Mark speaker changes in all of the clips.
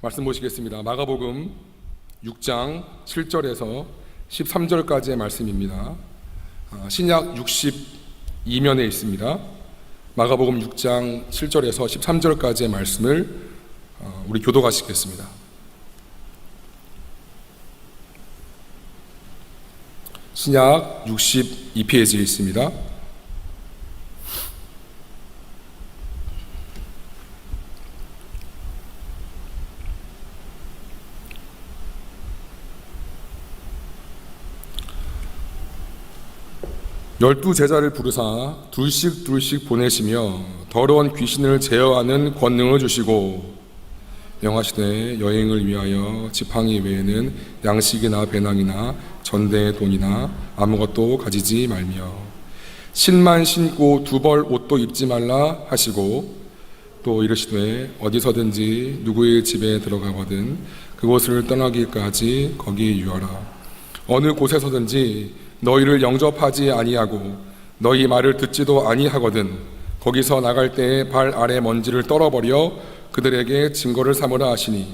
Speaker 1: 말씀 보시겠습니다. 마가복음 6장 7절에서 13절까지의 말씀입니다. 신약 62면에 있습니다. 마가복음 6장 7절에서 13절까지의 말씀을 우리 교독하시겠습니다. 신약 62페이지에 있습니다. 열두 제자를 부르사 둘씩 보내시며 더러운 귀신을 제어하는 권능을 주시고 명하시되 여행을 위하여 지팡이 외에는 양식이나 배낭이나 전대의 돈이나 아무것도 가지지 말며 신만 신고 두 벌 옷도 입지 말라 하시고 또 이르시되 어디서든지 누구의 집에 들어가거든 그곳을 떠나기까지 거기 유하라. 어느 곳에서든지 너희를 영접하지 아니하고 너희 말을 듣지도 아니하거든 거기서 나갈 때에 발 아래 먼지를 떨어버려 그들에게 증거를 삼으라 하시니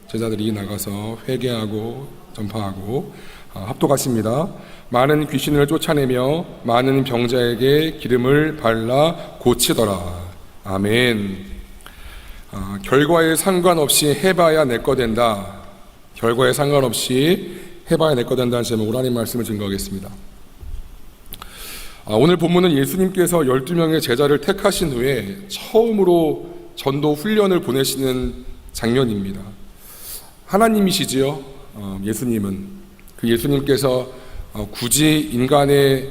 Speaker 1: 제자들이 나가서 회개하고 전파하고 합독하십니다. 많은 귀신을 쫓아내며 많은 병자에게 기름을 발라 고치더라. 아멘. 결과에 상관없이 해봐야 내 거 된다. 결과에 상관없이 해봐야 내 거 된다는 제목으로 하나님 말씀을 증거하겠습니다. 오늘 본문은 예수님께서 12명의 제자를 택하신 후에 처음으로 전도 훈련을 보내시는 장면입니다. 하나님이시지요. 예수님은 그 예수님께서 굳이 인간의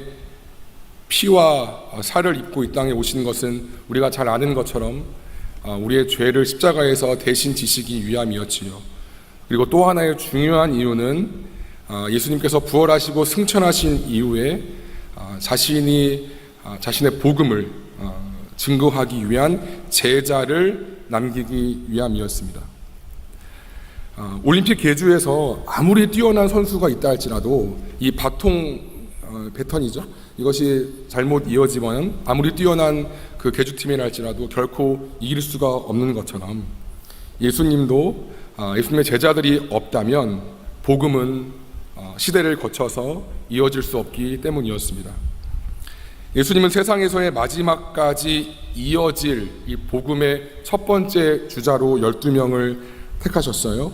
Speaker 1: 피와 살을 입고 이 땅에 오신 것은 우리가 잘 아는 것처럼 우리의 죄를 십자가에서 대신 지시기 위함이었지요. 그리고 또 하나의 중요한 이유는 예수님께서 부활하시고 승천하신 이후에 자신의 복음을 증거하기 위한 제자를 남기기 위함이었습니다. 올림픽 계주에서 아무리 뛰어난 선수가 있다 할지라도 이 배턴이죠. 이것이 잘못 이어지면 아무리 뛰어난 그 계주팀이라 할지라도 결코 이길 수가 없는 것처럼 예수님도 예수님의 제자들이 없다면 복음은 시대를 거쳐서 이어질 수 없기 때문이었습니다. 예수님은 세상에서의 마지막까지 이어질 이 복음의 첫 번째 주자로 12명을 택하셨어요.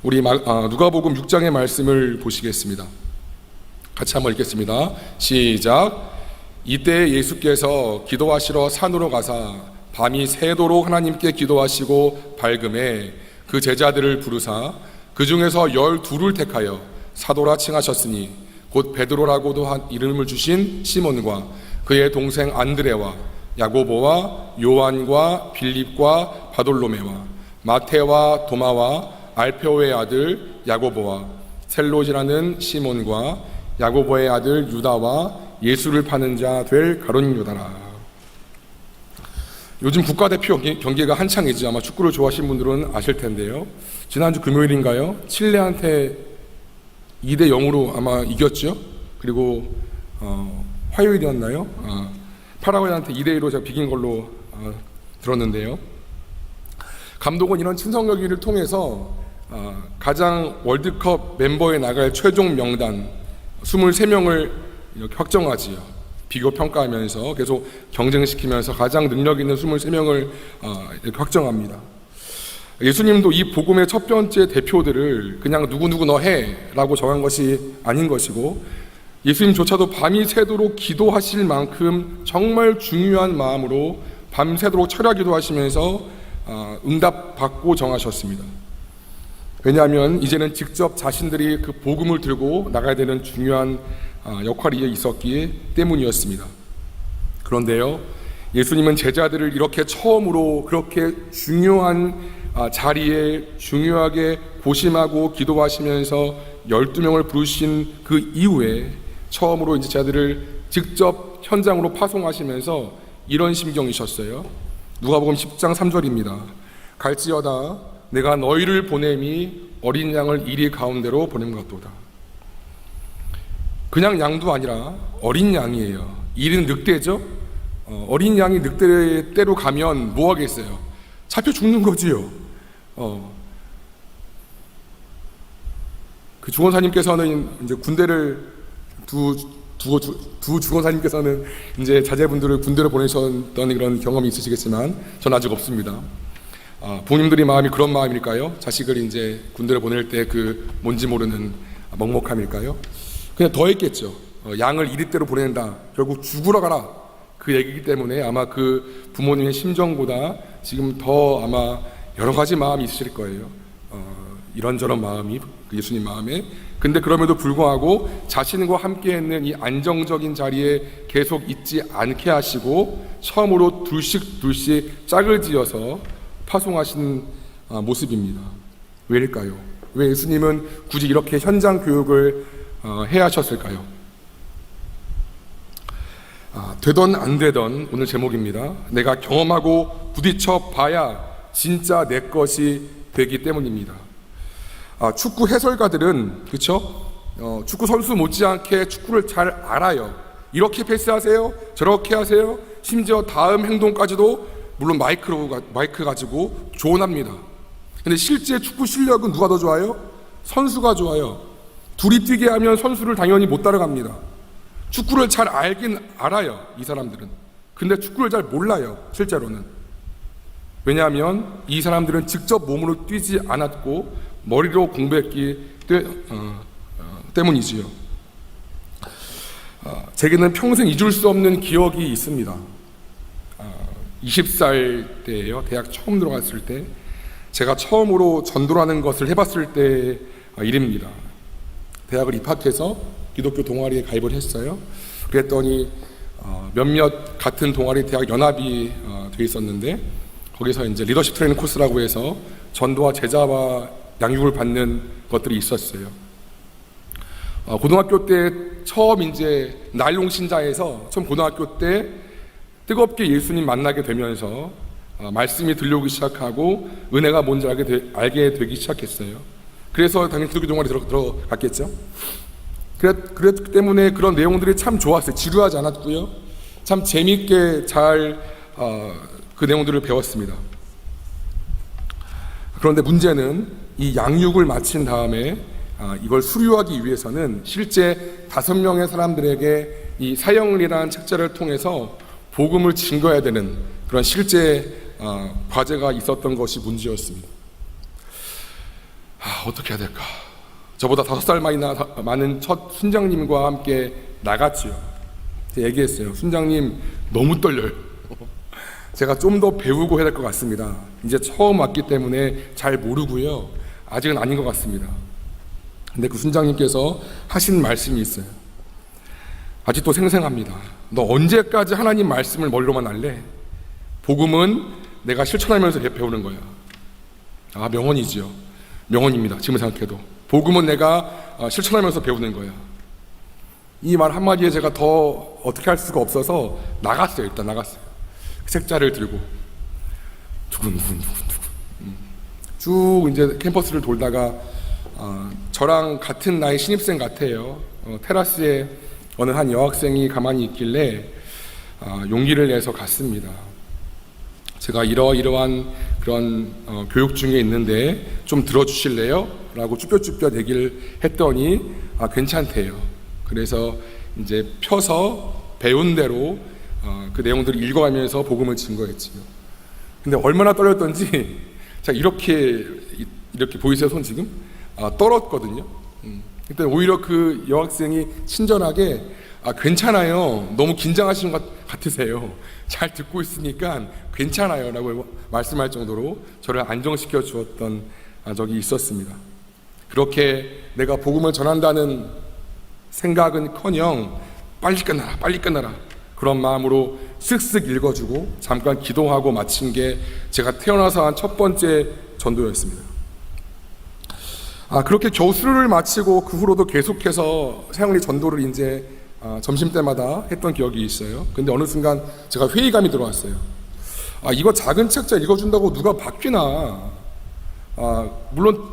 Speaker 1: 우리 누가복음 6장의 말씀을 보시겠습니다. 같이 한번 읽겠습니다. 시작. 이때 예수께서 기도하시러 산으로 가사 밤이 새도록 하나님께 기도하시고 밝음에 그 제자들을 부르사 그 중에서 12를 택하여 사도라 칭하셨으니 곧 베드로라고도 한 이름을 주신 시몬과 그의 동생 안드레와 야고보와 요한과 빌립과 바돌로메와 마테와 도마와 알페오의 아들 야고보와 셀롯이라는 시몬과 야고보의 아들 유다와 예수를 파는 자 될 가룟 유다라. 요즘 국가대표 경기가 한창이지 아마 축구를 좋아하시는 분들은 아실 텐데요. 지난주 금요일인가요? 칠레한테 2대 0으로 아마 이겼죠. 그리고 화요일이었나요? 파라과이한테 2대 1로 제가 비긴 걸로 들었는데요. 감독은 이런 친선경기를 통해서 가장 월드컵 멤버에 나갈 최종 명단 23명을 이렇게 확정하지요. 비교 평가하면서 계속 경쟁시키면서 가장 능력 있는 23명을 이렇게 확정합니다. 예수님도 이 복음의 첫 번째 대표들을 그냥 누구누구 너 해 라고 정한 것이 아닌 것이고 예수님조차도 밤이 새도록 기도하실 만큼 정말 중요한 마음으로 밤새도록 철야 기도하시면서 응답받고 정하셨습니다. 왜냐하면 이제는 직접 자신들이 그 복음을 들고 나가야 되는 중요한 역할이 있었기 때문이었습니다. 그런데요, 예수님은 제자들을 이렇게 처음으로 그렇게 중요한 자리에 중요하게 고심하고 기도하시면서 12명을 부르신 그 이후에 처음으로 이제 제자들을 직접 현장으로 파송하시면서 이런 심경이셨어요. 누가복음 10장 3절입니다. 갈지어다 내가 너희를 보냄이 어린 양을 이리 가운데로 보냄 같도다. 그냥 양도 아니라 어린 양이에요. 이는 늑대죠. 어린 양이 늑대대로 가면 뭐 하겠어요? 잡혀 죽는 거지요. 그 주권사님께서는 이제 군대를 두 주권사님께서는 이제 자제분들을 군대로 보내셨던 그런 경험이 있으시겠지만 전 아직 없습니다. 부모님들이 마음이 그런 마음일까요? 자식을 이제 군대로 보낼 때 그 뭔지 모르는 먹먹함일까요? 그냥 더 했겠죠. 양을 이리대로 보낸다. 결국 죽으러 가라. 그 얘기이기 때문에 아마 그 부모님의 심정보다 지금 더 아마 여러 가지 마음이 있으실 거예요. 이런저런 마음이 예수님 마음에. 근데 그럼에도 불구하고 자신과 함께 있는 이 안정적인 자리에 계속 있지 않게 하시고 처음으로 둘씩 짝을 지어서 파송하신 모습입니다. 왜일까요? 왜 예수님은 굳이 이렇게 현장 교육을 해야 하셨을까요? 되던 안 되던 오늘 제목입니다. 내가 경험하고 부딪혀 봐야 진짜 내 것이 되기 때문입니다. 축구 해설가들은 그렇죠? 축구 선수 못지않게 축구를 잘 알아요. 이렇게 패스하세요, 저렇게 하세요. 심지어 다음 행동까지도 물론 마이크 가지고 조언합니다. 근데 실제 축구 실력은 누가 더 좋아요? 선수가 좋아요. 둘이 뛰게 하면 선수를 당연히 못 따라갑니다. 축구를 잘 알긴 알아요, 이 사람들은. 근데 축구를 잘 몰라요, 실제로는. 왜냐하면 이 사람들은 직접 몸으로 뛰지 않았고 머리로 공부했기 때문이지요. 제게는 평생 잊을 수 없는 기억이 있습니다. 20살 때예요. 대학 처음 들어갔을 때 제가 처음으로 전도라는 것을 해봤을 때 일입니다. 대학을 입학해서 기독교 동아리에 가입을 했어요. 그랬더니 몇몇 같은 동아리 대학 연합이 돼 있었는데 거기서 이제 리더십 트레이닝 코스라고 해서 전도와 제자와 양육을 받는 것들이 있었어요. 고등학교 때 처음 이제 나일론 신자에서 처음 고등학교 때 뜨겁게 예수님 만나게 되면서 말씀이 들려오기 시작하고 은혜가 뭔지 알게 되기 시작했어요. 그래서 당연히 기독교 동아리 들어갔겠죠. 그랬기 때문에 그런 내용들이 참 좋았어요. 지루하지 않았고요. 참 재미있게 잘 그 내용들을 배웠습니다. 그런데 문제는 이 양육을 마친 다음에 이걸 수료하기 위해서는 실제 5명의 사람들에게 이 사형리라는 책자를 통해서 복음을 증거해야 되는 그런 실제 과제가 있었던 것이 문제였습니다. 어떻게 해야 될까? 저보다 5살 많은 첫 순장님과 함께 나갔지요. 제가 얘기했어요. 순장님 너무 떨려요. 제가 좀 더 배우고 해야 될 것 같습니다. 이제 처음 왔기 때문에 잘 모르고요. 아직은 아닌 것 같습니다. 근데 그 순장님께서 하신 말씀이 있어요. 아직도 생생합니다. 너 언제까지 하나님 말씀을 머리로만 할래? 복음은 내가 실천하면서 배우는 거야. 명언이지요. 명언입니다. 지금 생각해도. 복음은 내가 실천하면서 배우는 거야. 이 말 한마디에 제가 더 어떻게 할 수가 없어서 나갔어요. 일단 나갔어요. 그 책자를 들고 두근두근 쭉 이제 캠퍼스를 돌다가 저랑 같은 나이 신입생 같아요. 테라스에 어느 한 여학생이 가만히 있길래 용기를 내서 갔습니다. 제가 이러이러한 그런 교육 중에 있는데 좀 들어주실래요? 라고 쭈뼛쭈뼛 얘기를 했더니 괜찮대요. 그래서 이제 펴서 배운 대로 그 내용들을 읽어가면서 복음을 증거했지요. 근데 얼마나 떨렸던지 자 이렇게 보이세요? 손 지금? 떨었거든요. 그때 오히려 그 여학생이 친절하게 괜찮아요. 너무 긴장하시는 것 같으세요. 잘 듣고 있으니까 괜찮아요 라고 말씀할 정도로 저를 안정시켜 주었던 적이 있었습니다. 그렇게 내가 복음을 전한다는 생각은커녕 빨리 끝나라 그런 마음으로 쓱쓱 읽어주고 잠깐 기도하고 마친 게 제가 태어나서 한 첫 번째 전도였습니다. 그렇게 겨우 수료를 마치고 그 후로도 계속해서 사형리 전도를 이제 점심때마다 했던 기억이 있어요. 근데 어느 순간 제가 회의감이 들어왔어요. 이거 작은 책자 읽어준다고 누가 바뀌나? 물론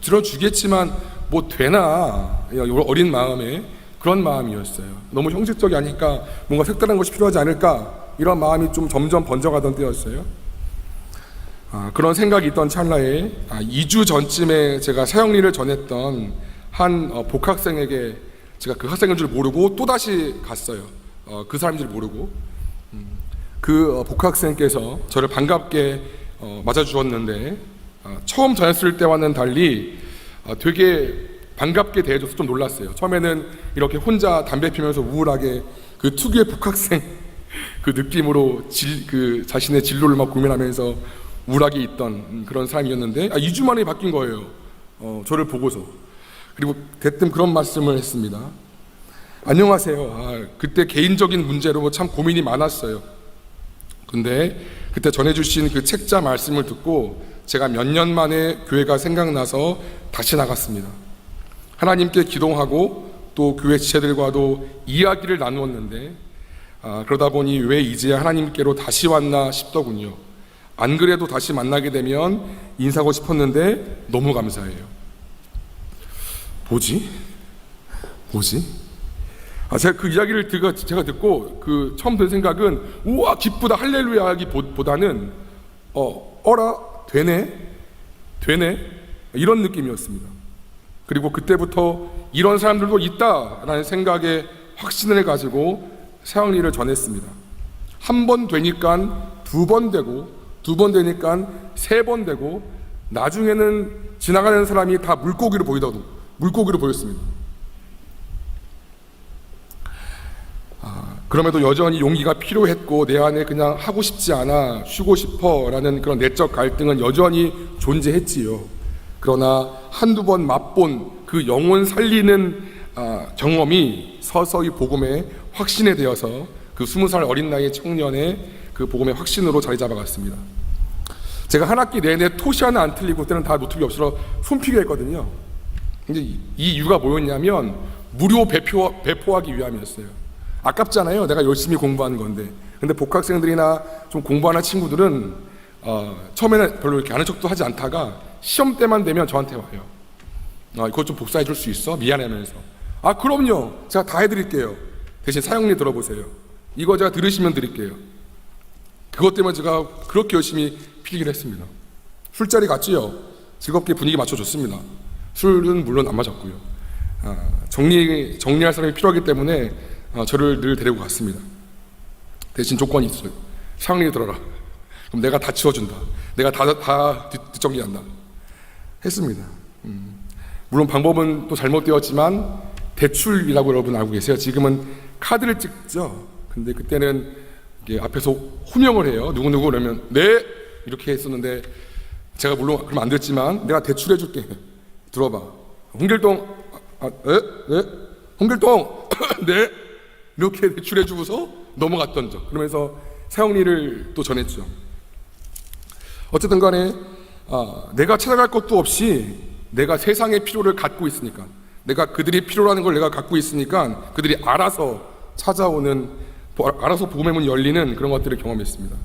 Speaker 1: 들어주겠지만 뭐 되나? 어린 마음에 그런 마음이었어요. 너무 형식적이 아니까 뭔가 색다른 것이 필요하지 않을까? 이런 마음이 좀 점점 번져가던 때였어요. 그런 생각이 있던 찰나에 2주 전쯤에 제가 사형리를 전했던 한 복학생에게 제가 그 학생인 줄 모르고 또다시 갔어요. 그 사람인 줄 모르고 그 복학생께서 저를 반갑게 맞아주었는데 처음 전했을 때와는 달리 되게 반갑게 대해줘서 좀 놀랐어요. 처음에는 이렇게 혼자 담배 피면서 우울하게 그 특유의 복학생 그 느낌으로 그 자신의 진로를 막 고민하면서 우울하게 있던 그런 사람이었는데 2주 만에 바뀐 거예요. 저를 보고서. 그리고 대뜸 그런 말씀을 했습니다. 안녕하세요. 그때 개인적인 문제로 참 고민이 많았어요. 근데 그때 전해주신 그 책자 말씀을 듣고 제가 몇 년 만에 교회가 생각나서 다시 나갔습니다. 하나님께 기도하고 또 교회 지체들과도 이야기를 나누었는데 그러다 보니 왜 이제 하나님께로 다시 왔나 싶더군요. 안 그래도 다시 만나게 되면 인사하고 싶었는데 너무 감사해요. 뭐지? 제가 그 이야기를 제가 듣고 그 처음 든 생각은 우와 기쁘다 할렐루야 하기보다는 어라 되네 이런 느낌이었습니다. 그리고 그때부터 이런 사람들도 있다라는 생각에 확신을 가지고 새학리를 전했습니다. 한 번 되니까 두 번 되고 두 번 되니까 세 번 되고 나중에는 지나가는 사람이 다 물고기로 보였습니다. 그럼에도 여전히 용기가 필요했고 내 안에 그냥 하고 싶지 않아 쉬고 싶어 라는 그런 내적 갈등은 여전히 존재했지요. 그러나 한두 번 맛본 그 영혼 살리는 경험이 서서히 복음의 확신에 되어서 그 20살 어린 나이의 청년의 그 복음의 확신으로 자리 잡아갔습니다. 제가 한 학기 내내 토시 하나 안 틀리고 그때는 다 노트북이 없어서 손필기 했거든요. 이제 이 이유가 뭐였냐면 무료 배포하기 위함이었어요. 아깝잖아요. 내가 열심히 공부한 건데. 근데 복학생들이나 좀 공부하는 친구들은 처음에는 별로 이렇게 아는 척도 하지 않다가 시험 때만 되면 저한테 와요. 이거 좀 복사해 줄 수 있어? 미안해하면서. 그럼요. 제가 다 해드릴게요. 대신 사용리 들어보세요. 이거 제가 들으시면 드릴게요. 그것 때문에 제가 그렇게 열심히 필기를 했습니다. 술자리 갔지요. 즐겁게 분위기 맞춰줬습니다. 술은 물론 안 마셨고요. 정리할 사람이 필요하기 때문에 저를 늘 데리고 갔습니다. 대신 조건이 있어요. 사용리 들어라. 그럼 내가 다 치워준다. 내가 다 뒷정리한다. 했습니다. 물론 방법은 또 잘못되었지만 대출이라고 여러분 알고 계세요. 지금은 카드를 찍죠. 근데 그때는 이게 앞에서 호명을 해요. 누구누구 그러면 네 이렇게 했었는데 제가 물론 그럼 안 됐지만 내가 대출해 줄게. 들어봐. 홍길동 네? 홍길동 네 이렇게 대출해 주고서 넘어갔던 적. 그러면서 사용리를 또 전했죠. 어쨌든 간에 내가 찾아갈 것도 없이 내가 세상의 필요를 갖고 있으니까, 내가 그들이 필요라는 걸 내가 갖고 있으니까 그들이 알아서 찾아오는, 알아서 복음의 문이 열리는 그런 것들을 경험했습니다.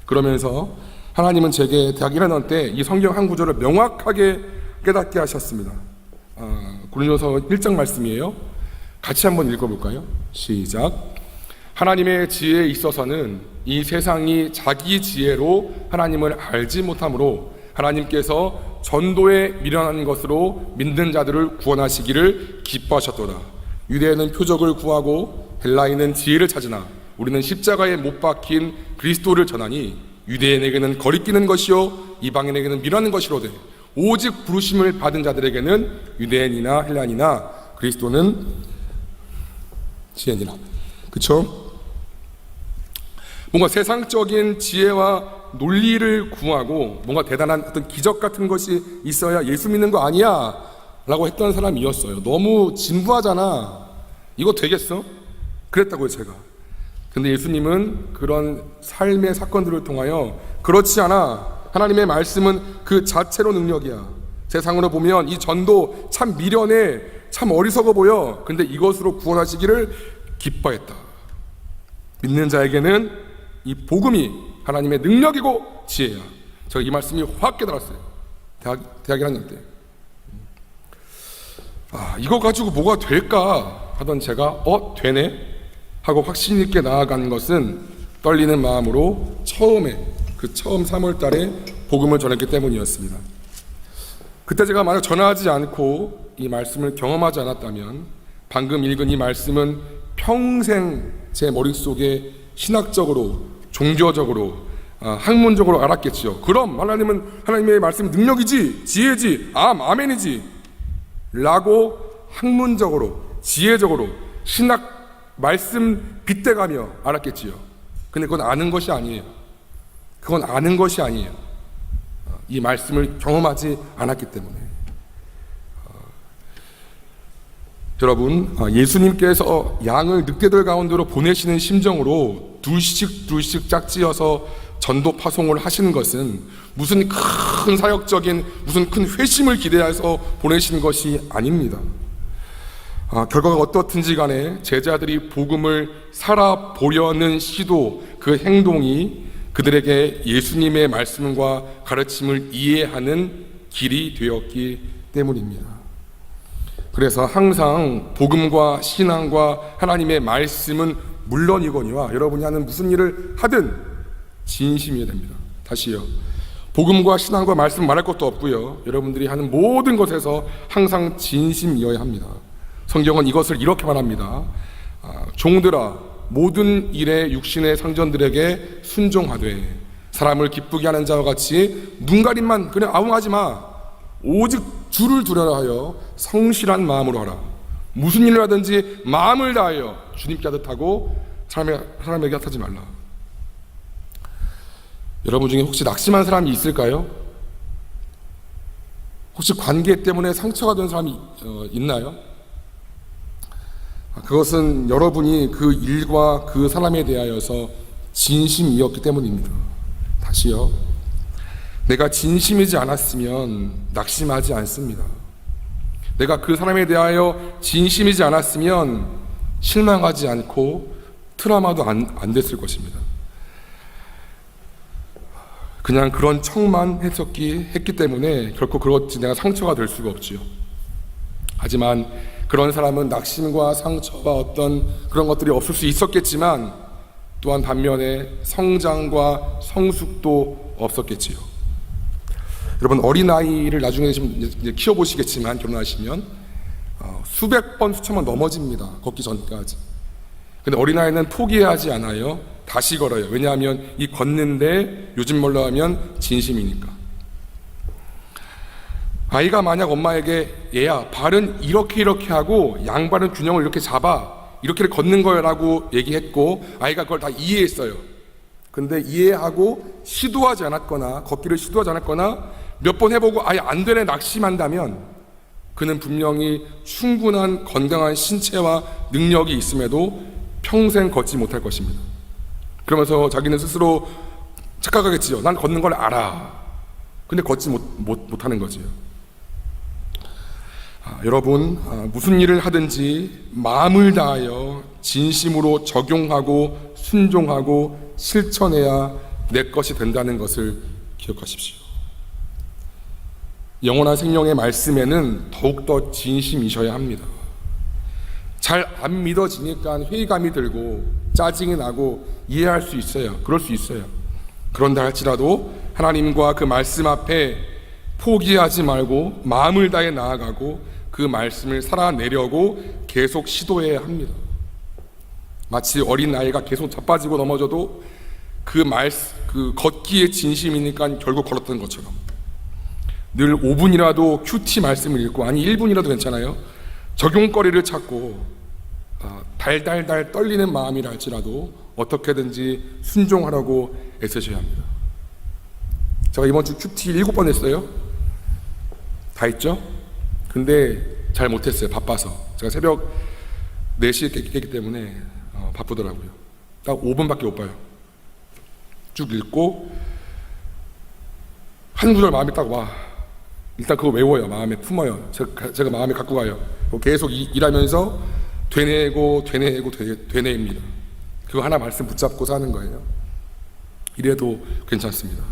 Speaker 1: 그러면서 하나님은 제게 대학 1학년 때 이 성경 한 구절을 명확하게 깨닫게 하셨습니다. 고린도서 1장 말씀이에요. 같이 한번 읽어볼까요? 시작. 하나님의 지혜에 있어서는 이 세상이 자기 지혜로 하나님을 알지 못하므로 하나님께서 전도에 미련한 것으로 믿는 자들을 구원하시기를 기뻐하셨도다. 유대인은 표적을 구하고 헬라인은 지혜를 찾으나 우리는 십자가에 못 박힌 그리스도를 전하니 유대인에게는 거리끼는 것이요 이방인에게는 미련한 것이로되 오직 부르심을 받은 자들에게는 유대인이나 헬라인이나 그리스도는 지혜니라. 그렇죠? 뭔가 세상적인 지혜와 논리를 구하고 뭔가 대단한 어떤 기적 같은 것이 있어야 예수 믿는 거 아니야 라고 했던 사람이었어요. 너무 진부하잖아. 이거 되겠어? 그랬다고요, 제가. 근데 예수님은 그런 삶의 사건들을 통하여 그렇지 않아. 하나님의 말씀은 그 자체로 능력이야. 세상으로 보면 이 전도 참 미련해, 참 어리석어 보여. 근데 이것으로 구원하시기를 기뻐했다. 믿는 자에게는 이 복음이 하나님의 능력이고 지혜야. 제가 이 말씀이 확 깨달았어요. 대학 1학년 때. 이거 가지고 뭐가 될까 하던 제가 되네 하고 확신 있게 나아간 것은 떨리는 마음으로 처음 3월 달에 복음을 전했기 때문이었습니다. 그때 제가 만약 전하지 않고 이 말씀을 경험하지 않았다면 방금 읽은 이 말씀은 평생 제 머릿속에 신학적으로, 종교적으로, 학문적으로 알았겠죠. 그럼 하나님은 하나님의 말씀 능력이지, 지혜지, 아멘이지 라고 학문적으로, 지혜적으로 신학 말씀 빗대가며 알았겠지요. 근데 그건 아는 것이 아니에요. 그건 아는 것이 아니에요. 이 말씀을 경험하지 않았기 때문에. 여러분, 예수님께서 양을 늑대들 가운데로 보내시는 심정으로 둘씩 짝지어서 전도 파송을 하시는 것은 무슨 큰 사역적인, 무슨 큰 회심을 기대해서 보내시는 것이 아닙니다. 결과가 어떻든지 간에 제자들이 복음을 살아보려는 시도, 그 행동이 그들에게 예수님의 말씀과 가르침을 이해하는 길이 되었기 때문입니다. 그래서 항상 복음과 신앙과 하나님의 말씀은 물론이거니와 여러분이 하는 무슨 일을 하든 진심이어야 됩니다. 다시요. 복음과 신앙과 말씀 말할 것도 없고요. 여러분들이 하는 모든 것에서 항상 진심이어야 합니다. 성경은 이것을 이렇게 말합니다. 종들아, 모든 일에 육신의 상전들에게 순종하되 사람을 기쁘게 하는 자와 같이 눈가림만 그냥 아웅하지 마. 오직 주를 두려라 하여 성실한 마음으로 하라. 무슨 일을 하든지 마음을 다하여 주님께 하듯 하고 사람에게 탓하지 말라. 여러분 중에 혹시 낙심한 사람이 있을까요? 혹시 관계 때문에 상처가 된 사람이 있나요? 그것은 여러분이 그 일과 그 사람에 대하여서 진심이었기 때문입니다. 다시요. 내가 진심이지 않았으면 낙심하지 않습니다. 내가 그 사람에 대하여 진심이지 않았으면 실망하지 않고 트라우마도 안 됐을 것입니다. 그냥 그런 척만 했기 때문에 결코 그렇지 내가 상처가 될 수가 없지요. 하지만 그런 사람은 낙심과 상처와 어떤 그런 것들이 없을 수 있었겠지만 또한 반면에 성장과 성숙도 없었겠지요. 여러분 어린아이를 나중에 좀 키워보시겠지만 결혼하시면 수백 번 수천 번 넘어집니다. 걷기 전까지. 근데 어린아이는 포기하지 않아요. 다시 걸어요. 왜냐하면 이 걷는데 요즘 말로 하면 진심이니까. 아이가 만약 엄마에게 얘야 발은 이렇게 하고 양발은 균형을 이렇게 잡아 이렇게 걷는 거야 라고 얘기했고 아이가 그걸 다 이해했어요. 근데 이해하고 시도하지 않았거나 걷기를 시도하지 않았거나 몇 번 해보고 아예 안 되네 낙심한다면 그는 분명히 충분한 건강한 신체와 능력이 있음에도 평생 걷지 못할 것입니다. 그러면서 자기는 스스로 착각하겠지요. 난 걷는 걸 알아. 근데 걷지 못하는 거지요. 여러분 무슨 일을 하든지 마음을 다하여 진심으로 적용하고 순종하고 실천해야 내 것이 된다는 것을 기억하십시오. 영원한 생명의 말씀에는 더욱더 진심이셔야 합니다. 잘 안 믿어지니까 회의감이 들고 짜증이 나고 이해할 수 있어요. 그럴 수 있어요. 그런다 할지라도 하나님과 그 말씀 앞에 포기하지 말고 마음을 다해 나아가고 그 말씀을 살아내려고 계속 시도해야 합니다. 마치 어린아이가 계속 자빠지고 넘어져도 그 걷기의 진심이니까 결국 걸었던 것처럼 늘 5분이라도 큐티 말씀을 읽고 아니 1분이라도 괜찮아요. 적용거리를 찾고 달달달 떨리는 마음이라 할지라도 어떻게든지 순종하라고 애쓰셔야 합니다. 제가 이번 주 큐티 7번 했어요. 다 했죠? 근데 잘 못했어요. 바빠서. 제가 새벽 4시에 깼기 때문에 바쁘더라고요. 딱 5분밖에 못 봐요. 쭉 읽고 한 구절 마음에 딱 와. 일단 그거 외워요. 마음에 품어요. 제가 마음에 갖고 가요. 계속 일하면서 되뇌입니다. 그거 하나 말씀 붙잡고 사는 거예요. 이래도 괜찮습니다.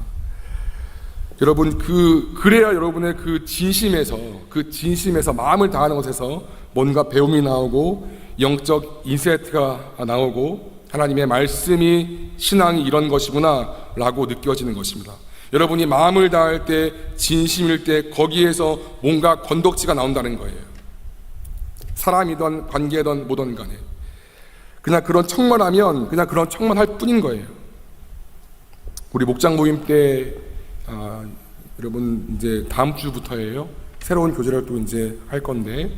Speaker 1: 여러분 그래야 여러분의 그 진심에서 마음을 다하는 것에서 뭔가 배움이 나오고 영적 인사이트가 나오고 하나님의 말씀이 신앙이 이런 것이구나 라고 느껴지는 것입니다. 여러분이 마음을 다할 때, 진심일 때 거기에서 뭔가 건덕지가 나온다는 거예요. 사람이든 관계든 뭐든 간에 그냥 그런 척만 하면 그냥 그런 척만 할 뿐인 거예요. 우리 목장 모임 때 여러분 이제 다음 주부터예요. 새로운 교제를 또 이제 할 건데,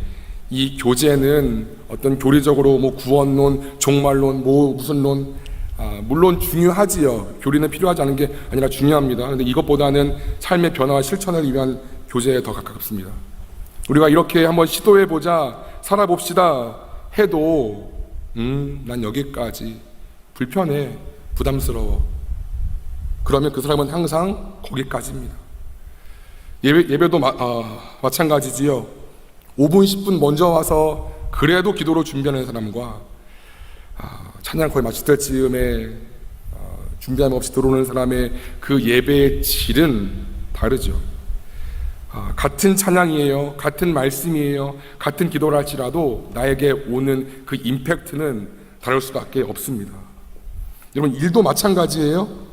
Speaker 1: 이 교제는 어떤 교리적으로 뭐 구원론, 종말론, 뭐 무슨 론, 물론 중요하지요. 교리는 필요하지 않은 게 아니라 중요합니다. 그런데 이것보다는 삶의 변화와 실천을 위한 교제에 더 가깝습니다. 우리가 이렇게 한번 시도해보자, 살아봅시다 해도 난 여기까지, 불편해, 부담스러워, 그러면 그 사람은 항상 거기까지입니다. 예배도 마찬가지지요. 5분 10분 먼저 와서 그래도 기도로 준비하는 사람과 찬양 거의 마칠 때쯤에 준비함 없이 들어오는 사람의 그 예배의 질은 다르죠. 같은 찬양이에요, 같은 말씀이에요, 같은 기도를 할지라도 나에게 오는 그 임팩트는 다를 수밖에 없습니다. 여러분, 일도 마찬가지예요.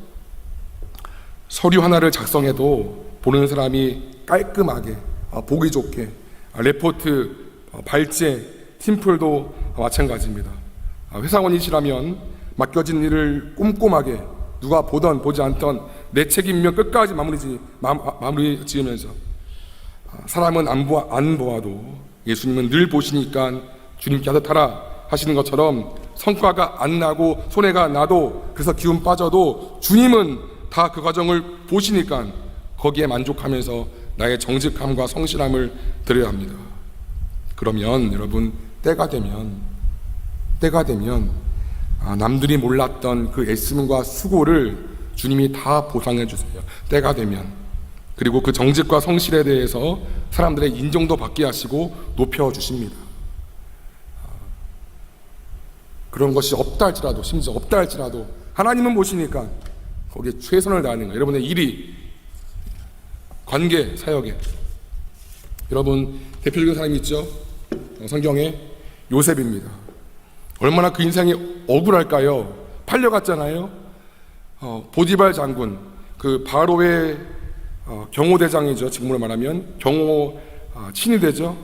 Speaker 1: 서류 하나를 작성해도 보는 사람이 깔끔하게, 보기 좋게, 레포트, 발제, 팀플도 마찬가지입니다. 회사원이시라면 맡겨진 일을 꼼꼼하게 누가 보던 보지 않던 내 책임이면 끝까지 마무리 지으면서, 사람은 안 보아도 예수님은 늘 보시니까 주님께 하듯하라 하시는 것처럼, 성과가 안 나고 손해가 나도, 그래서 기운 빠져도 주님은 다 그 과정을 보시니까 거기에 만족하면서 나의 정직함과 성실함을 드려야 합니다. 그러면 여러분, 때가 되면 남들이 몰랐던 그 애씀과 수고를 주님이 다 보상해 주세요. 때가 되면. 그리고 그 정직과 성실에 대해서 사람들의 인정도 받게 하시고 높여 주십니다. 그런 것이 없다 할지라도, 심지어 없다 할지라도 하나님은 보시니까 거기에 최선을 다하는 거예요. 여러분의 일이, 관계, 사역에. 여러분, 대표적인 사람이 있죠. 성경에 요셉입니다. 얼마나 그 인생이 억울할까요? 팔려갔잖아요. 보디발 장군, 그 바로의 경호대장이죠. 지금으로 말하면 경호 친위 되죠.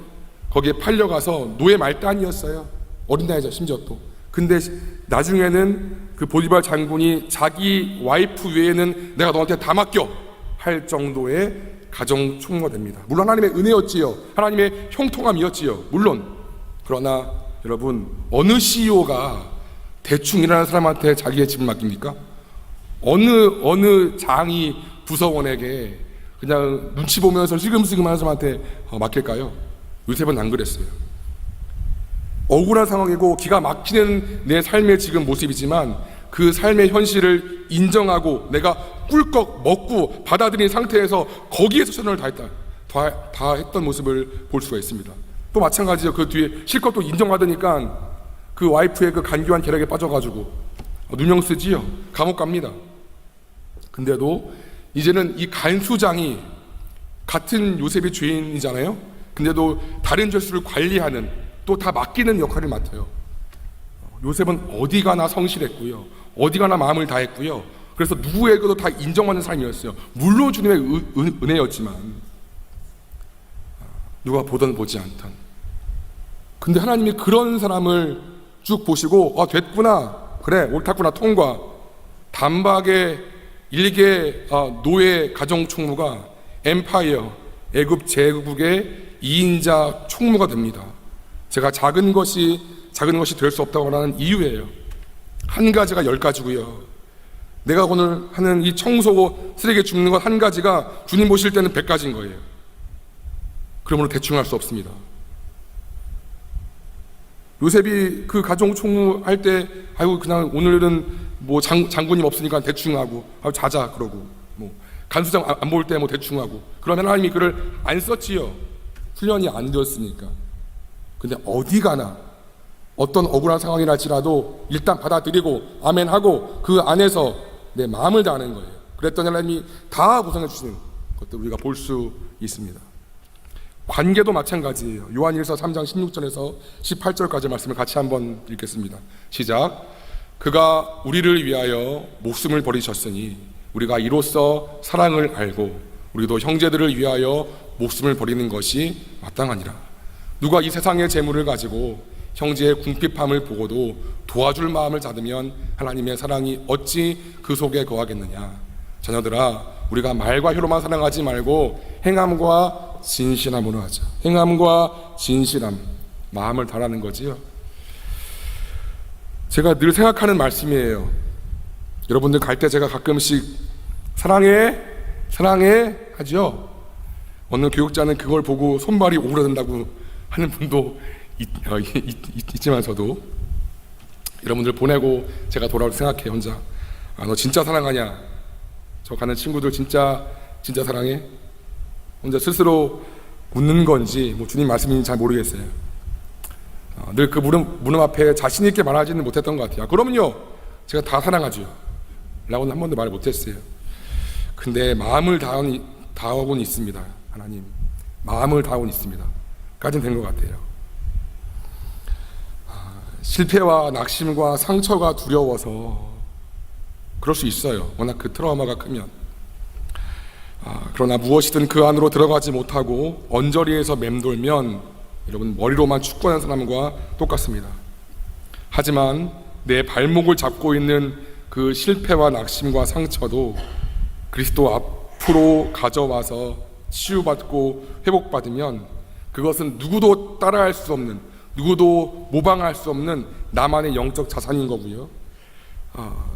Speaker 1: 거기에 팔려가서 노예 말단이었어요. 어린 나이죠, 심지어 또. 근데 나중에는 그 보디발 장군이 자기 와이프 외에는 내가 너한테 다 맡겨 할 정도의 가정 총무가 됩니다. 물론 하나님의 은혜였지요. 하나님의 형통함이었지요. 물론. 그러나 여러분, 어느 CEO가 대충 일하는 사람한테 자기의 집을 맡깁니까? 어느 장이 부서원에게 그냥 눈치 보면서 슬금슬금 하는 사람한테 맡길까요? 요셉은 안 그랬어요. 억울한 상황이고 기가 막히는 내 삶의 지금 모습이지만 그 삶의 현실을 인정하고 내가 꿀꺽 먹고 받아들인 상태에서 거기에서 최선을 다 했던 모습을 볼 수가 있습니다. 또 마찬가지죠. 그 뒤에 실컷 또 인정받으니까 그 와이프의 그 간교한 계략에 빠져가지고 누명 쓰지요. 감옥 갑니다. 근데도 이제는 이 간수장이 같은 요셉이 죄인이잖아요. 근데도 다른 죄수를 관리하는, 또 다 맡기는 역할을 맡아요. 요셉은 어디 가나 성실했고요, 어디 가나 마음을 다했고요. 그래서 누구에게도 다 인정받는 사람이었어요. 물론 주님의 은혜였지만 누가 보던 보지 않던. 근데 하나님이 그런 사람을 쭉 보시고 됐구나, 그래 옳았구나, 통과. 단박에 일개 노예 가정총무가 엠파이어, 애굽 제국의 2인자 총무가 됩니다. 제가 작은 것이 될 수 없다고 하는 이유예요. 한 가지가 10가지고요. 내가 오늘 하는 이 청소고 쓰레기 줍는 것 한 가지가 주님 보실 때는 100가지인 거예요. 그러므로 대충 할 수 없습니다. 요셉이 그 가정 총무할 때 그냥 오늘은 뭐 장군님 없으니까 대충 하고 자자 그러고, 뭐 간수장 안 볼 때 뭐 대충 하고, 그러면 하나님이 그를 안 썼지요. 훈련이 안 되었으니까. 근데 어디 가나 어떤 억울한 상황이 날지라도 일단 받아들이고 아멘하고 그 안에서 내 마음을 다하는 거예요. 그랬더니 하나님이 다 보상해 주시는 것도 우리가 볼 수 있습니다. 관계도 마찬가지예요. 요한일서 3장 16절에서 18절까지 말씀을 같이 한번 읽겠습니다. 시작. 그가 우리를 위하여 목숨을 버리셨으니 우리가 이로써 사랑을 알고 우리도 형제들을 위하여 목숨을 버리는 것이 마땅하니라. 누가 이 세상의 재물을 가지고 형제의 궁핍함을 보고도 도와줄 마음을 닫으면 하나님의 사랑이 어찌 그 속에 거하겠느냐. 자녀들아, 우리가 말과 혀로만 사랑하지 말고 행함과 진실함으로 하자. 행함과 진실함, 마음을 다하는 거지요. 제가 늘 생각하는 말씀이에요. 여러분들 갈 때 제가 가끔씩 사랑해 하죠. 어느 교육자는 그걸 보고 손발이 오그라든다고 하는 분도 있지만서도 여러분들 보내고 제가 돌아올 생각해 혼자. 너 진짜 사랑하냐? 저 가는 친구들 진짜 사랑해? 혼자 스스로 묻는 건지 주님 말씀인지 잘 모르겠어요. 늘 그 무릎 앞에 자신 있게 말하지는 못했던 것 같아요. 그럼요, 제가 다 사랑하죠 라고는 한 번도 말을 못했어요. 근데 마음을 다하고는 있습니다. 하나님, 마음을 다하고는 있습니다 까진 된 것 같아요. 실패와 낙심과 상처가 두려워서 그럴 수 있어요. 워낙 그 트라우마가 크면. 그러나 무엇이든 그 안으로 들어가지 못하고 언저리에서 맴돌면 여러분 머리로만 축구하는 사람과 똑같습니다. 하지만 내 발목을 잡고 있는 그 실패와 낙심과 상처도 그리스도 앞으로 가져와서 치유받고 회복받으면 그것은 누구도 따라할 수 없는, 누구도 모방할 수 없는 나만의 영적 자산인 거고요.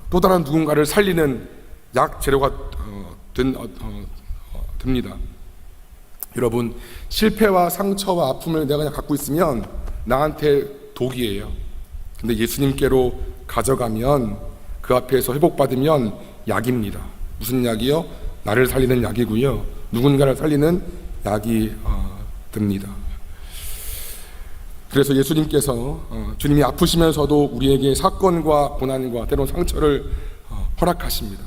Speaker 1: 또 다른 누군가를 살리는 약 재료가 됩니다. 여러분, 실패와 상처와 아픔을 내가 그냥 갖고 있으면 나한테 독이에요. 근데 예수님께로 가져가면 그 앞에서 회복받으면 약입니다. 무슨 약이요? 나를 살리는 약이고요. 누군가를 살리는 약이 됩니다. 그래서 예수님께서 주님이 아프시면서도 우리에게 사건과 고난과 때로는 상처를 허락하십니다.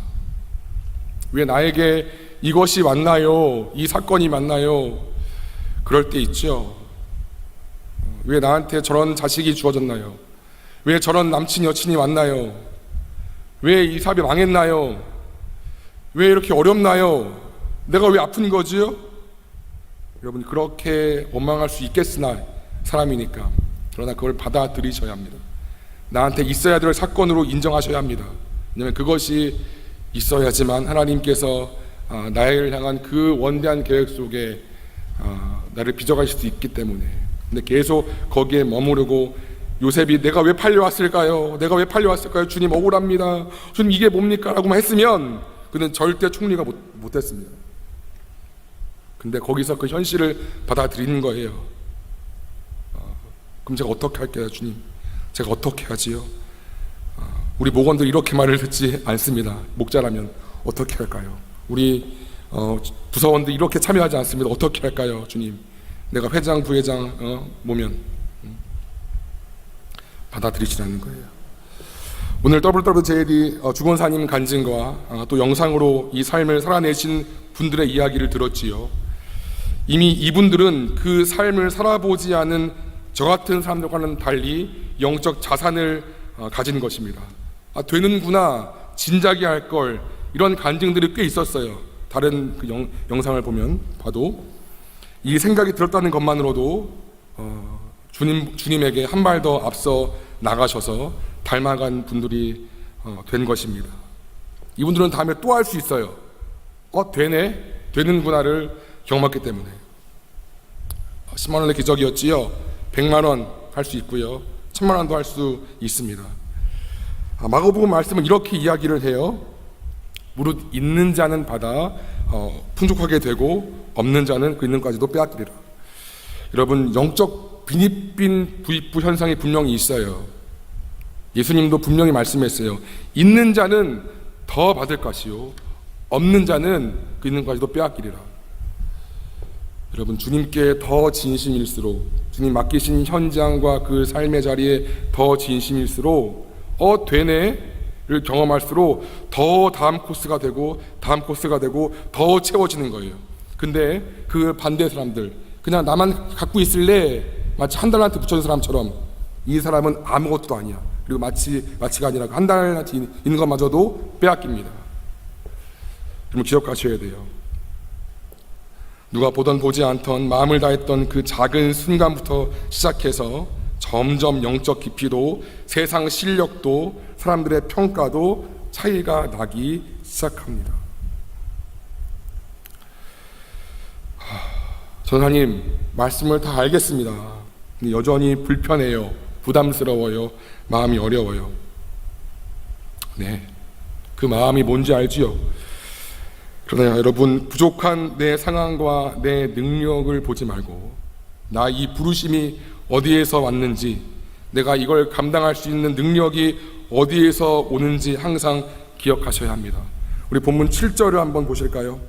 Speaker 1: 왜 나에게 이것이 왔나요? 이 사건이 왔나요? 그럴 때 있죠. 왜 나한테 저런 자식이 주어졌나요? 왜 저런 남친 여친이 왔나요? 왜 이 사업이 망했나요? 왜 이렇게 어렵나요? 내가 왜 아픈 거지요? 여러분, 그렇게 원망할 수 있겠으나 사람이니까. 그러나 그걸 받아들이셔야 합니다. 나한테 있어야 될 사건으로 인정하셔야 합니다. 왜냐하면 그것이 있어야지만 하나님께서 나를 향한 그 원대한 계획 속에 나를 빚어가실 수 있기 때문에. 근데 계속 거기에 머무르고 요셉이 내가 왜 팔려왔을까요? 내가 왜 팔려왔을까요? 주님 억울합니다. 주님 이게 뭡니까? 라고만 했으면 그는 절대 총리가 못했습니다. 근데 거기서 그 현실을 받아들이는 거예요. 그럼 제가 어떻게 할게요, 주님? 제가 어떻게 하지요? 우리 목원들 이렇게 말을 듣지 않습니다. 목자라면 어떻게 할까요? 우리 부서원들 이렇게 참여하지 않습니다. 어떻게 할까요, 주님? 내가 회장, 부회장 모면 받아들이지 않는 거예요. 오늘 WWJD 주권사님 간증과 또 영상으로 이 삶을 살아내신 분들의 이야기를 들었지요. 이미 이분들은 그 삶을 살아보지 않은 저 같은 사람들과는 달리 영적 자산을 가진 것입니다. 되는구나, 진작에 할 걸, 이런 간증들이 꽤 있었어요. 다른 그 영상을 봐도 이 생각이 들었다는 것만으로도 주님에게 한 발 더 앞서 나가셔서 닮아간 분들이 된 것입니다. 이분들은 다음에 또 할 수 있어요. 되는구나를 경험했기 때문에. 10만 원의 기적이었지요. 100만 원 할 수 있고요. 1000만 원도 할 수 있습니다. 마가복음 말씀은 이렇게 이야기를 해요. 무릇 있는 자는 받아 풍족하게 되고 없는 자는 그 있는 까지도 빼앗기리라. 여러분, 영적 빈익빈 부익부 현상이 분명히 있어요. 예수님도 분명히 말씀했어요. 있는 자는 더 받을 것이요 없는 자는 그 있는 까지도 빼앗기리라. 여러분, 주님께 더 진심일수록, 주님 맡기신 현장과 그 삶의 자리에 더 진심일수록 되네를 경험할수록 더 다음 코스가 되고 더 채워지는 거예요. 근데 그 반대 사람들, 그냥 나만 갖고 있을래, 마치 한 달한테 붙여준 사람처럼, 이 사람은 아무것도 아니야. 그리고 마치가 아니라 한 달한테 있는 것마저도 빼앗깁니다. 여러분 기억하셔야 돼요. 누가 보던 보지 않던 마음을 다했던 그 작은 순간부터 시작해서 점점 영적 깊이도 세상 실력도 사람들의 평가도 차이가 나기 시작합니다. 전사님 말씀을 다 알겠습니다. 근데 여전히 불편해요. 부담스러워요. 마음이 어려워요. 네, 그 마음이 뭔지 알지요? 그러나 여러분, 부족한 내 상황과 내 능력을 보지 말고 나 이 부르심이 어디에서 왔는지, 내가 이걸 감당할 수 있는 능력이 어디에서 오는지 항상 기억하셔야 합니다. 우리 본문 7절을 한번 보실까요?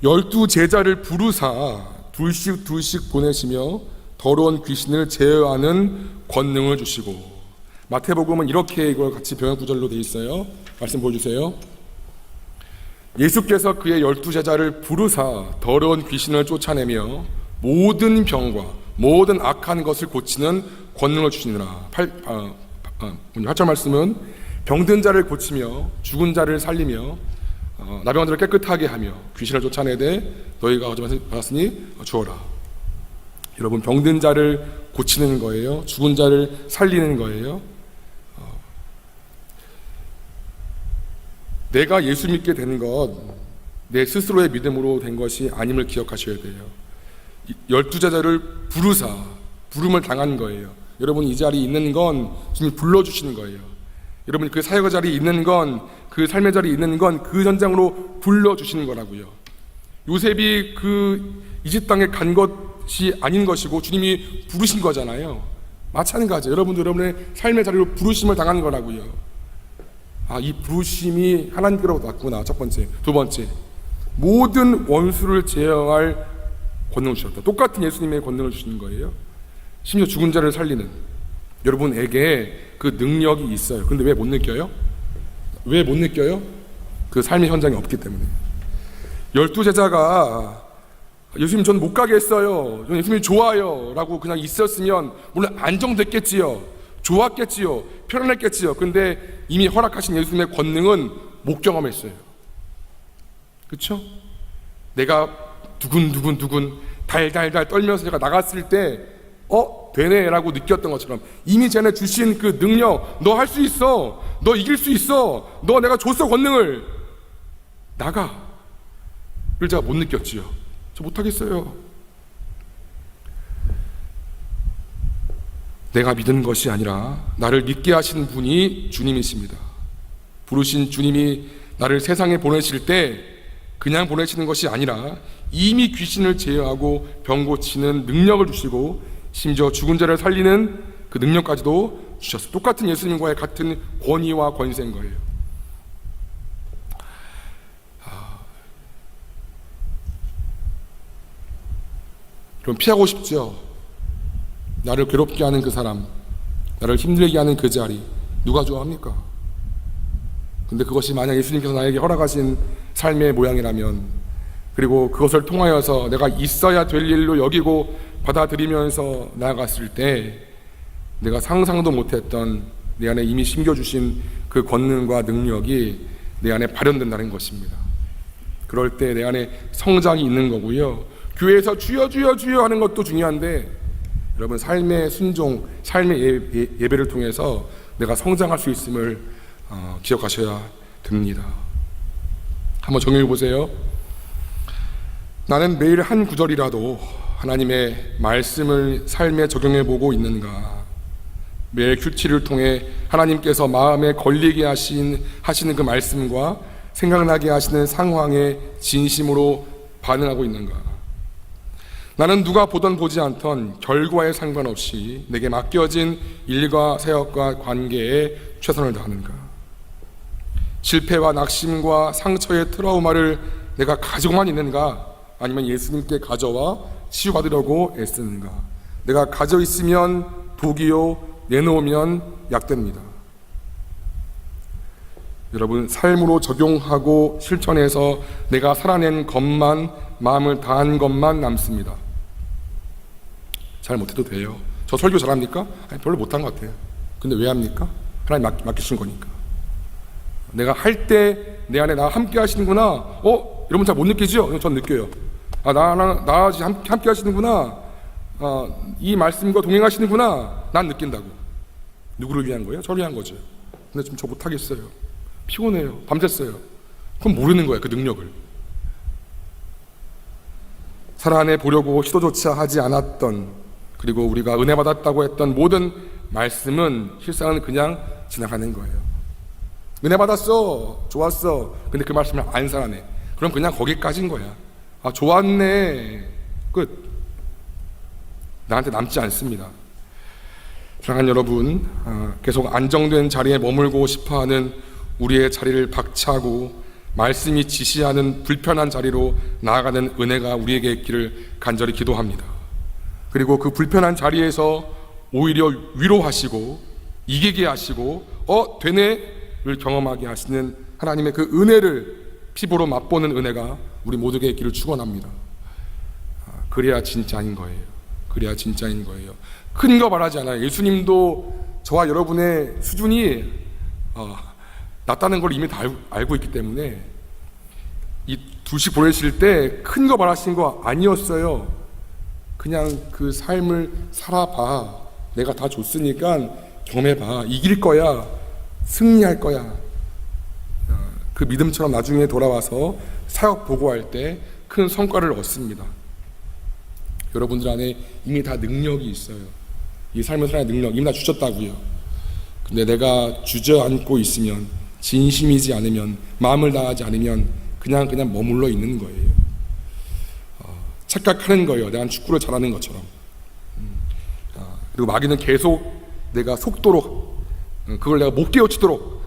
Speaker 1: 12 제자를 부르사 둘씩 보내시며 더러운 귀신을 제어하는 권능을 주시고. 마태복음은 이렇게 이걸 같이 병역 구절로 되어 있어요. 말씀 보여주세요. 예수께서 그의 12 제자를 부르사 더러운 귀신을 쫓아내며 모든 병과 모든 악한 것을 고치는 권능을 주시니라. 8절 말씀은 병든 자를 고치며 죽은 자를 살리며 나병들을 깨끗하게 하며 귀신을 쫓아내되 너희가 받았으니 주어라. 여러분, 병든 자를 고치는 거예요. 죽은 자를 살리는 거예요. 내가 예수 믿게 된 것, 내 스스로의 믿음으로 된 것이 아님을 기억하셔야 돼요. 12 제자를 부르사, 부름을 당한 거예요. 여러분, 이 자리에 있는 건 주님이 불러주시는 거예요. 여러분, 그 사역의 자리에 있는 건, 그 삶의 자리에 있는 건 그 현장으로 불러주시는 거라고요. 요셉이 그 이집 땅에 간 것이 아닌 것이고 주님이 부르신 거잖아요. 마찬가지예요. 여러분도 여러분의 삶의 자리로 부르심을 당한 거라고요. 이 부르심이 하나님께로부터 왔구나. 첫 번째. 두 번째, 모든 원수를 제어할 권능을 주셨다. 똑같은 예수님의 권능을 주시는 거예요. 심지어 죽은 자를 살리는, 여러분에게 그 능력이 있어요. 근데 왜 못 느껴요? 왜 못 느껴요? 그 삶의 현장이 없기 때문에. 12 제자가 예수님 전 못 가게 했어요, 전 예수님이 좋아요 라고 그냥 있었으면 물론 안정됐겠지요, 좋았겠지요, 편안했겠지요. 근데 이미 허락하신 예수님의 권능은 못 경험했어요. 그렇죠? 내가 두근두근 달달달 떨면서 제가 나갔을 때 되네 라고 느꼈던 것처럼 이미 쟤네 주신 그 능력, 너 할 수 있어, 너 이길 수 있어, 너 내가 줬어 권능을, 나가, 를 제가 못 느꼈지요. 저 못하겠어요. 내가 믿은 것이 아니라 나를 믿게 하신 분이 주님이십니다. 부르신 주님이 나를 세상에 보내실 때 그냥 보내시는 것이 아니라 이미 귀신을 제어하고 병 고치는 능력을 주시고 심지어 죽은 자를 살리는 그 능력까지도 주셨어요. 똑같은 예수님과의 같은 권위와 권세인 거예요. 그럼 피하고 싶죠? 나를 괴롭게 하는 그 사람, 나를 힘들게 하는 그 자리, 누가 좋아합니까? 근데 그것이 만약 예수님께서 나에게 허락하신 삶의 모양이라면, 그리고 그것을 통하여서 내가 있어야 될 일로 여기고 받아들이면서 나아갔을 때 내가 상상도 못했던 내 안에 이미 심겨주신 그 권능과 능력이 내 안에 발현된다는 것입니다. 그럴 때 내 안에 성장이 있는 거고요. 교회에서 주여 주여 주여 하는 것도 중요한데 여러분, 삶의 순종, 삶의 예배를 통해서 내가 성장할 수 있음을 기억하셔야 됩니다. 한번 정리해 보세요. 나는 매일 한 구절이라도 하나님의 말씀을 삶에 적용해 보고 있는가? 매일 큐티를 통해 하나님께서 마음에 걸리게 하시는 그 말씀과 생각나게 하시는 상황에 진심으로 반응하고 있는가? 나는 누가 보던 보지 않던 결과에 상관없이 내게 맡겨진 일과 사역과 관계에 최선을 다하는가? 실패와 낙심과 상처의 트라우마를 내가 가지고만 있는가? 아니면 예수님께 가져와 치유받으려고 애쓰는가? 내가 가져 있으면 독이요, 내놓으면 약됩니다. 여러분, 삶으로 적용하고 실천해서 내가 살아낸 것만, 마음을 다한 것만 남습니다. 잘 못해도 돼요. 저 설교 잘합니까? 아니, 별로 못한 것 같아요. 근데 왜 합니까? 하나님 맡기신 거니까. 내가 할 때 내 안에 나 함께 하시는구나. 여러분 잘 못 느끼죠? 전 느껴요. 나 함께 하시는구나. 이 말씀과 동행하시는구나. 난 느낀다고. 누구를 위한 거예요? 저를 위한 거죠. 근데 지금 저 못하겠어요. 피곤해요. 밤샜어요. 그럼 모르는 거예요. 그 능력을. 살아내 보려고 시도조차 하지 않았던, 그리고 우리가 은혜 받았다고 했던 모든 말씀은 실상은 그냥 지나가는 거예요. 은혜 받았어. 좋았어. 근데 그 말씀을 안 살아내. 그럼 그냥 거기까지인 거야. 좋았네. 끝. 나한테 남지 않습니다. 사랑하는 여러분, 계속 안정된 자리에 머물고 싶어하는 우리의 자리를 박차고 말씀이 지시하는 불편한 자리로 나아가는 은혜가 우리에게 있기를 간절히 기도합니다. 그리고 그 불편한 자리에서 오히려 위로하시고 이기게 하시고 되네를 경험하게 하시는 하나님의 그 은혜를 피부로 맛보는 은혜가 우리 모두에게 있기를 축원합니다. 그래야 진짜인 거예요. 그래야 진짜인 거예요. 큰 거 말하지 않아요. 예수님도 저와 여러분의 수준이 낮다는 걸 이미 다 알고 있기 때문에 이 두시 보내실 때 큰 거 말하신 거 아니었어요. 그냥 그 삶을 살아봐. 내가 다 줬으니까 경험해봐. 이길 거야. 승리할 거야. 그 믿음처럼 나중에 돌아와서 사역 보고할 때 큰 성과를 얻습니다. 여러분들 안에 이미 다 능력이 있어요. 이 삶을 살아야 능력 이미 다 주셨다고요. 근데 내가 주저앉고 있으면, 진심이지 않으면, 마음을 다하지 않으면 그냥 머물러 있는 거예요. 착각하는 거예요. 내가 축구를 잘하는 것처럼. 그리고 마귀는 계속 내가 속도록, 그걸 내가 못 깨우치도록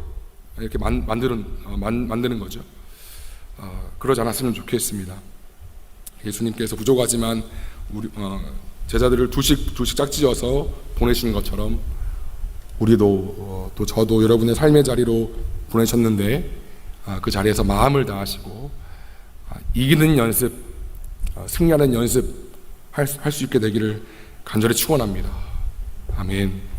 Speaker 1: 이렇게 만드는 거죠. 그러지 않았으면 좋겠습니다. 예수님께서 부족하지만 우리 제자들을 둘씩 짝지어서 보내시는 것처럼 우리도 또 저도 여러분의 삶의 자리로 보내셨는데 그 자리에서 마음을 다하시고 이기는 연습, 승리하는 연습 할 수 있게 되기를 간절히 축원합니다. 아멘.